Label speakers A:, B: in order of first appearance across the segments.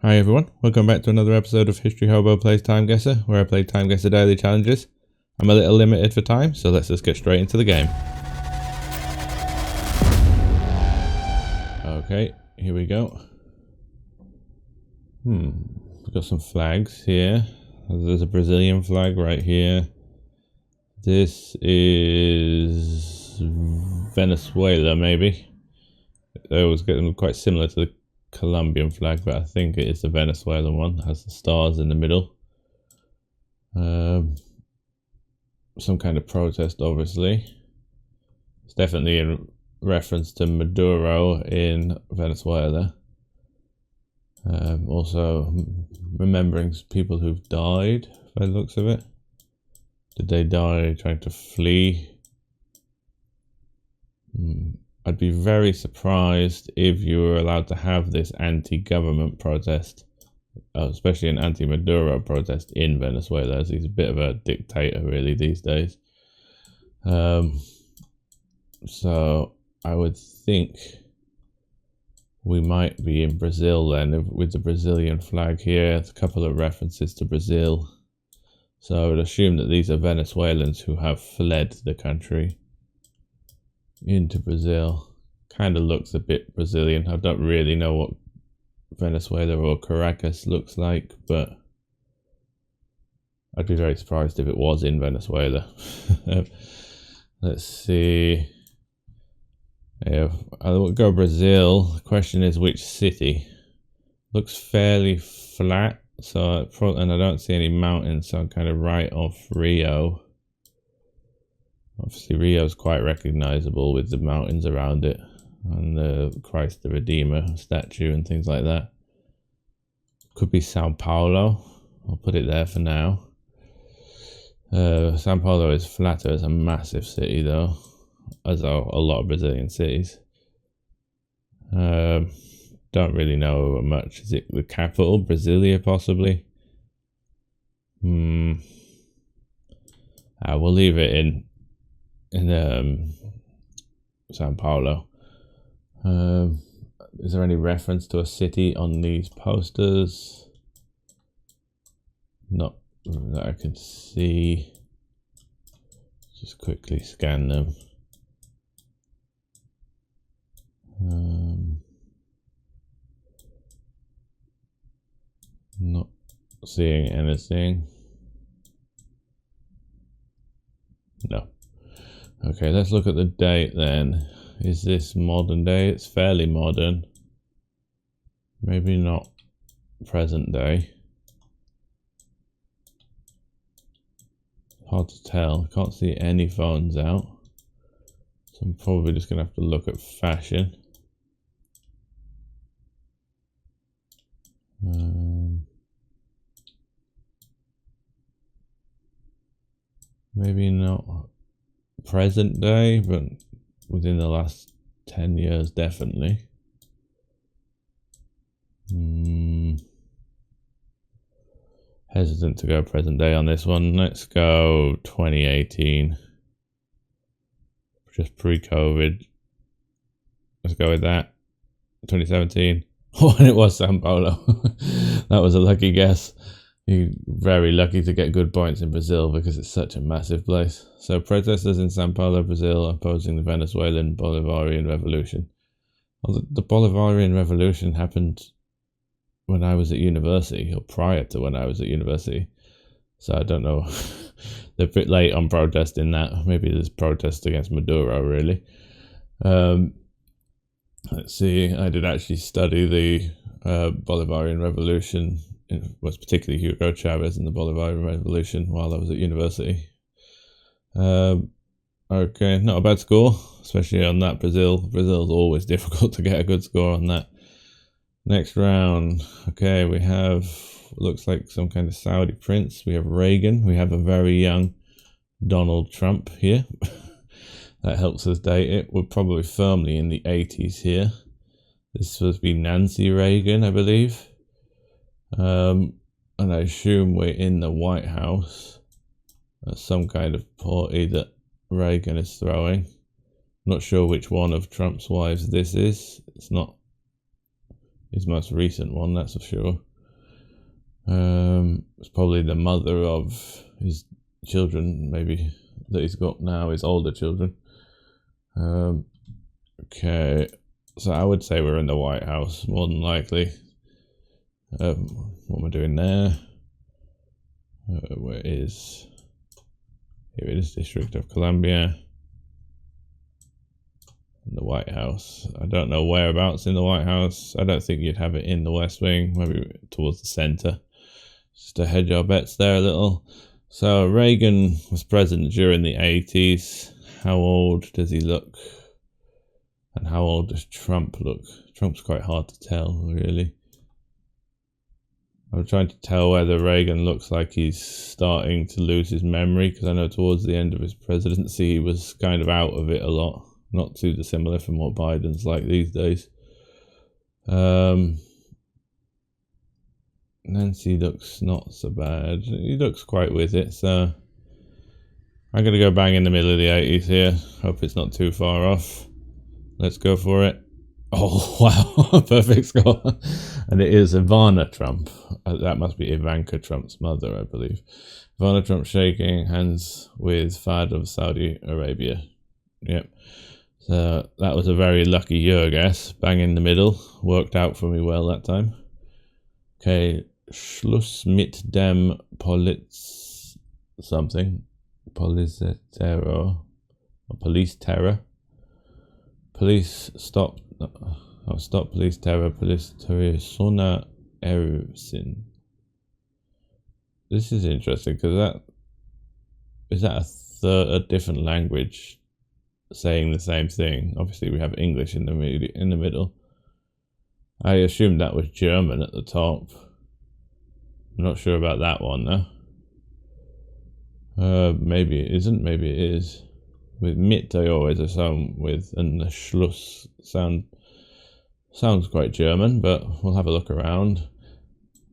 A: Hi everyone, welcome back to another episode of History Hobo Plays TimeGuessr, where I play TimeGuessr daily challenges. I'm a little limited for time, so let's just get straight into the game. Okay, here we go. We've got some flags here. There's a Brazilian flag right here. This is Venezuela, maybe. They always get them quite similar to the Colombian flag, but I think it is the Venezuelan one. It has the stars in the middle. Some kind of protest, obviously. It's definitely in reference to Maduro in Venezuela. Also remembering people who've died by the looks of it. Did they die trying to flee? I'd be very surprised if you were allowed to have this anti-government protest, especially an anti-Maduro protest in Venezuela, as he's a bit of a dictator really these days. So I would think we might be in Brazil then, with the Brazilian flag here. There's a couple of references to Brazil. So I would assume that these are Venezuelans who have fled the country into Brazil. Kind of looks a bit Brazilian. I don't really know what Venezuela or Caracas looks like, but I'd be very surprised if it was in Venezuela. Let's see. Yeah, I will go Brazil. The question is which city. Looks fairly flat, so and I don't see any mountains, so I'm kind of right off Rio. Obviously Rio's quite recognizable with the mountains around it and the Christ the Redeemer statue and things like that. Could be Sao Paulo. I'll put it there for now. Sao Paulo is flatter. It's a massive city though, as are a lot of Brazilian cities. Don't really know much. Is it the capital? Brasilia possibly? We'll leave it in Sao Paulo. Is there any reference to a city on these posters? Not that I can see. Just quickly scan them. Not seeing anything. No. Okay, let's look at the date then. Is this modern day? It's fairly modern. Maybe not present day. Hard to tell. I can't see any phones out. So I'm probably just going to have to look at fashion. Maybe not present day, but within the last 10 years definitely. Hesitant to go present day on this one. Let's go 2018. Just pre-COVID. Let's go with that. 2017. Oh, and it was Sao Paulo. That was a lucky guess. You're very lucky to get good points in Brazil because it's such a massive place. So protesters in Sao Paulo, Brazil, opposing the Venezuelan Bolivarian Revolution. Well, the Bolivarian Revolution happened when I was at university, or prior to when I was at university. So I don't know. They're a bit late on protesting that. Maybe there's protests against Maduro, really. Let's see. I did actually study the Bolivarian Revolution. It was particularly Hugo Chavez and the Bolivarian Revolution while I was at university. Okay, not a bad score, especially on that Brazil. Brazil's always difficult to get a good score on that. Next round. Okay, we have, looks like some kind of Saudi prince. We have Reagan. We have a very young Donald Trump here. That helps us date it. We're probably firmly in the 80s here. This is supposed to be Nancy Reagan, I believe. And I assume we're in the White House. Some kind of party that Reagan is throwing. Not sure which one of Trump's wives this is. It's not his most recent one, that's for sure. It's probably the mother of his children, maybe, that he's got now, his older children. Okay, so I would say we're in the White House, more than likely. What am I doing there? Where is... Here it is, District of Columbia. The White House. I don't know whereabouts in the White House. I don't think you'd have it in the West Wing, maybe towards the center. Just to hedge our bets there a little. So Reagan was president during the 80s. How old does he look? And how old does Trump look? Trump's quite hard to tell, really. I'm trying to tell whether Reagan looks like he's starting to lose his memory, because I know towards the end of his presidency he was kind of out of it a lot. Not too dissimilar from what Biden's like these days. Nancy looks not so bad. He looks quite with it, so I'm going to go bang in the middle of the 80s here. Hope it's not too far off. Let's go for it. Oh, wow. Perfect score. And it is Ivana Trump. That must be Ivanka Trump's mother, I believe. Ivana Trump shaking hands with Fahd of Saudi Arabia. Yep. So that was a very lucky year, I guess. Bang in the middle. Worked out for me well that time. Okay. Schluss mit dem something. Police terror. Police terror. Police stop. Stop police terror. Police terror. Sona Ersin. This is interesting because is that a different language saying the same thing? Obviously, we have English in the middle. I assumed that was German at the top. I'm not sure about that one though. Maybe it isn't. Maybe it is. With mit, I always assume with, and the Schluss sounds quite German, but we'll have a look around.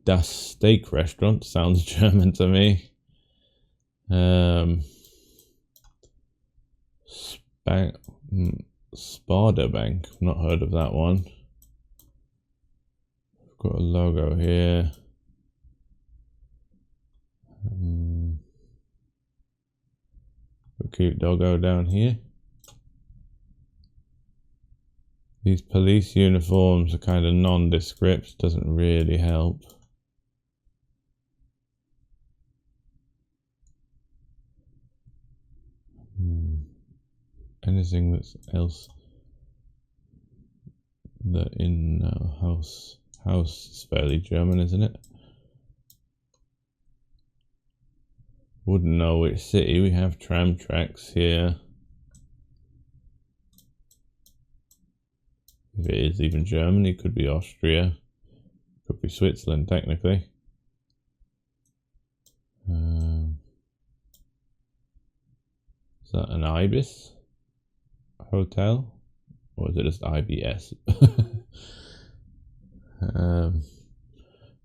A: Das Steak Restaurant sounds German to me. Sparda Bank, not heard of that one. I've got a logo here. A cute doggo down here. These police uniforms are kind of nondescript, doesn't really help. Anything that's else? The in house is fairly German, isn't it? Wouldn't know which city. We have tram tracks here. If it is even Germany, it could be Austria, could be Switzerland technically. Is that an Ibis hotel? Or is it just IBS?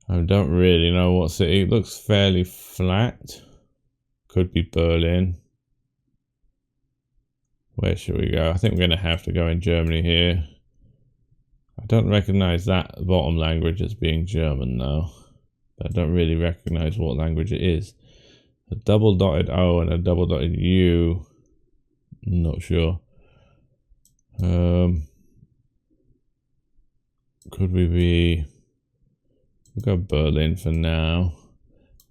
A: I don't really know what city. It looks fairly flat. Could be Berlin. Where should we go? I think we're going to have to go in Germany here. I don't recognize that bottom language as being German though. I don't really recognize what language it is. A double dotted O and a double dotted U. Not sure. Could we be... We'll go Berlin for now.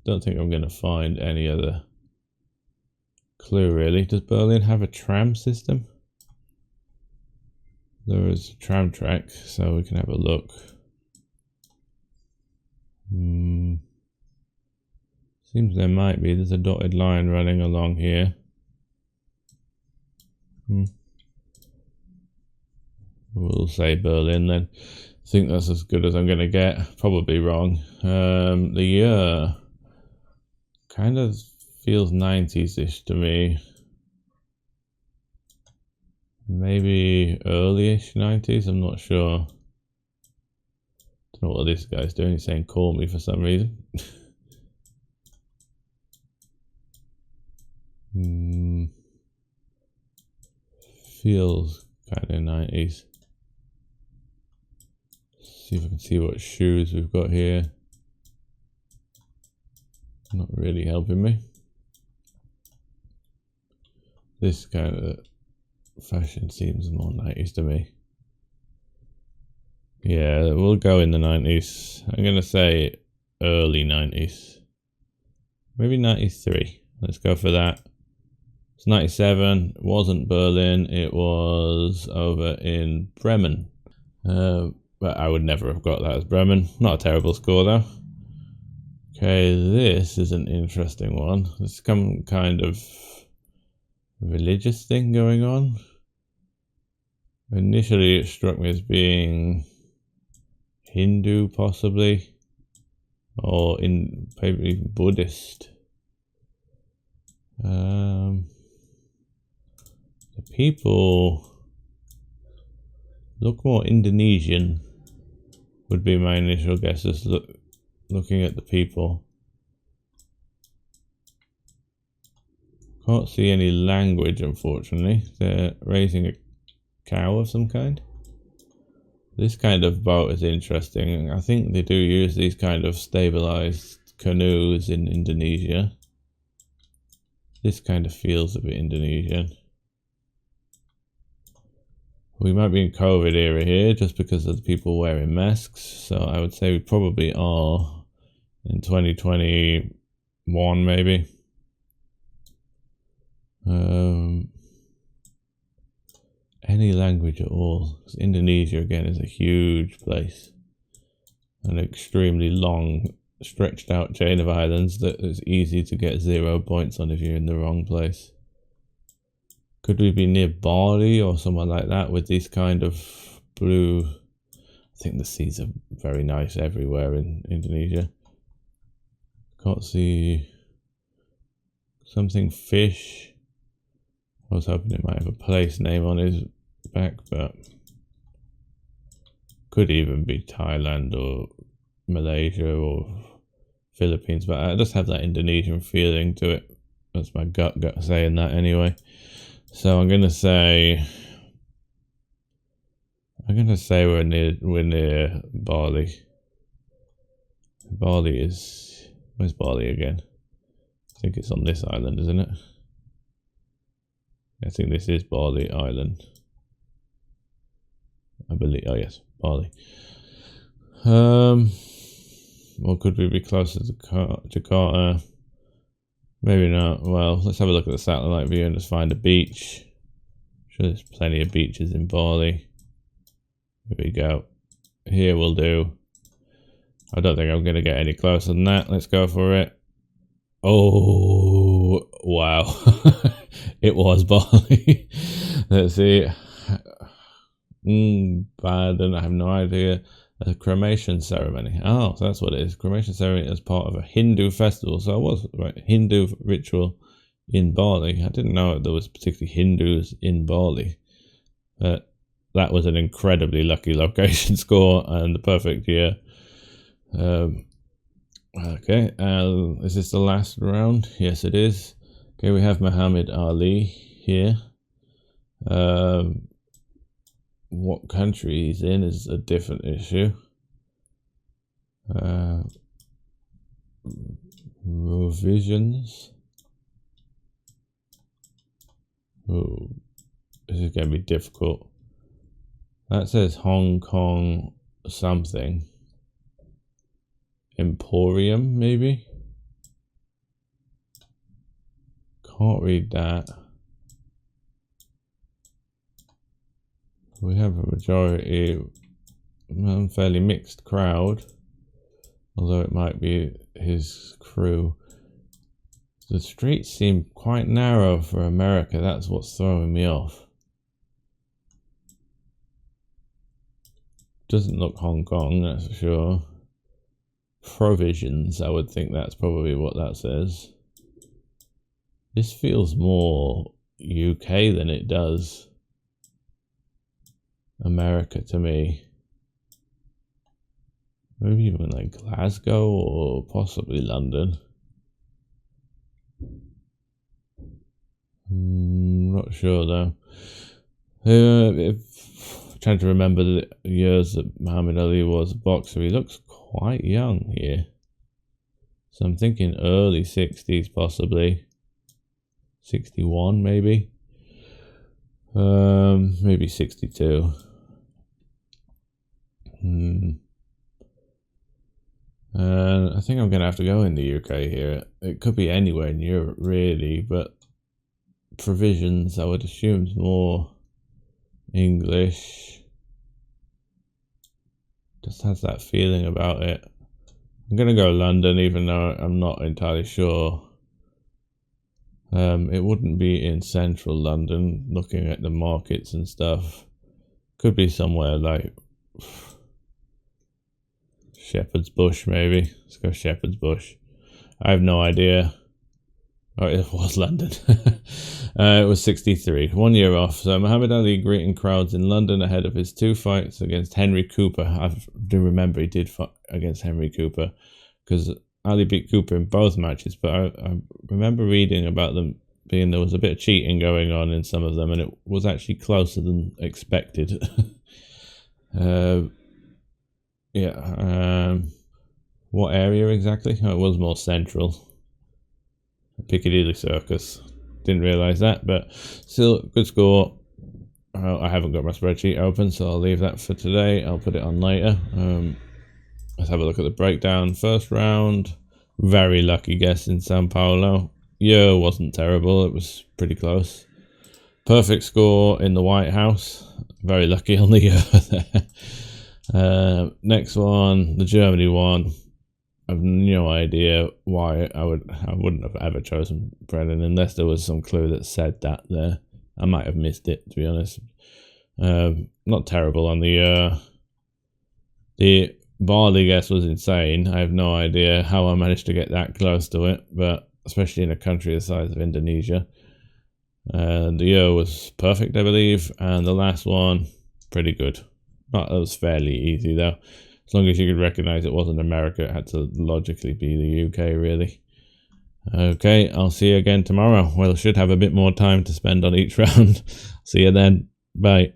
A: Don't think I'm going to find any other clue really. Does Berlin have a tram system? There is a tram track, so we can have a look. Seems there might be. There's a dotted line running along here. We'll say Berlin then. I think that's as good as I'm going to get. Probably wrong. The year kind of feels 90s-ish to me. Maybe early-ish 90s, I'm not sure. Don't know what this guy's doing. He's saying call me for some reason. Feels kind of 90s. See if I can see what shoes we've got here. Not really helping me. This kind of fashion seems more 90s to me. Yeah, we'll go in the 90s. I'm going to say early 90s. Maybe 93. Let's go for that. It's 97. It wasn't Berlin. It was over in Bremen. But I would never have got that as Bremen. Not a terrible score though. Okay, this is an interesting one. There's some kind of religious thing going on. Initially it struck me as being Hindu possibly, or maybe even Buddhist. The people look more Indonesian would be my initial guesses. Looking at the people, can't see any language unfortunately. They're raising a cow of some kind. This kind of boat is interesting. I think they do use these kind of stabilized canoes in Indonesia. This kind of feels a bit Indonesian. We might be in COVID era here just because of the people wearing masks. So I would say we probably are in 2021 maybe. Any language at all. Because Indonesia again is a huge place. An extremely long, stretched out chain of islands that is easy to get 0 points on if you're in the wrong place. Could we be near Bali or somewhere like that with these kind of blue? I think the seas are very nice everywhere in Indonesia. Can't see something fish. I was hoping it might have a place name on his back, but could even be Thailand or Malaysia or Philippines, but I just have that Indonesian feeling to it. That's my gut saying that anyway. So I'm gonna say we're near Bali. Bali is, where's Bali again? I think it's on this island, isn't it? I think this is Bali Island. I believe. Oh yes, Bali. Or could we be closer to Jakarta? Maybe not. Well, let's have a look at the satellite view and just find a beach. I'm sure there's plenty of beaches in Bali. Here we go. Here will do. I don't think I'm going to get any closer than that. Let's go for it. Oh, wow. It was Bali. Let's see. Bad, and I have no idea. A cremation ceremony. Oh, so that's what it is. Cremation ceremony as part of a Hindu festival. So I was right. Hindu ritual in Bali. I didn't know there was particularly Hindus in Bali. But that was an incredibly lucky location score and the perfect year. Okay, is this the last round? Yes, it is. Okay, we have Muhammad Ali here. What country he's in is a different issue. Revisions. Oh, this is going to be difficult. That says Hong Kong something. Emporium, maybe? Can't read that. We have a majority, fairly mixed crowd, although it might be his crew. The streets seem quite narrow for America. That's what's throwing me off. Doesn't look Hong Kong, that's for sure. Provisions, I would think that's probably what that says. This feels more UK than it does America to me. Maybe even like Glasgow or possibly London. Not sure though. trying to remember the years that Muhammad Ali was a boxer. He looks quite young here. So I'm thinking early 60s, possibly. 61, maybe. Maybe 62. And I think I'm going to have to go in the UK here. It could be anywhere in Europe, really, but provisions, I would assume, is more English. Just has that feeling about it. I'm going to go London, even though I'm not entirely sure. It wouldn't be in central London, looking at the markets and stuff. Could be somewhere like Shepherd's Bush, maybe. Let's go Shepherd's Bush. I have no idea. Oh, it was London. It was 63, 1 year off. So Muhammad Ali greeting crowds in London ahead of his 2 fights against Henry Cooper. I do remember he did fight against Henry Cooper, because Ali beat Cooper in both matches, but I remember reading about them being there was a bit of cheating going on in some of them, and it was actually closer than expected. What area exactly? Oh, it was more central. Piccadilly Circus. Didn't realise that, but still, good score. I haven't got my spreadsheet open, so I'll leave that for today. I'll put it on later. Let's have a look at the breakdown. First round, very lucky guess in Sao Paulo. Year wasn't terrible, it was pretty close. Perfect score in the White House. Very lucky on the year there. Next one, the Germany one. I've no idea why I wouldn't have ever chosen Brennan unless there was some clue that said that there. I might have missed it, to be honest. Not terrible on the barley guess was insane. I have no idea how I managed to get that close to it, but especially in a country the size of Indonesia. The year was perfect, I believe, and the last one, pretty good. That was fairly easy though. As long as you could recognise it wasn't America, it had to logically be the UK, really. Okay, I'll see you again tomorrow. Well, I should have a bit more time to spend on each round. See you then. Bye.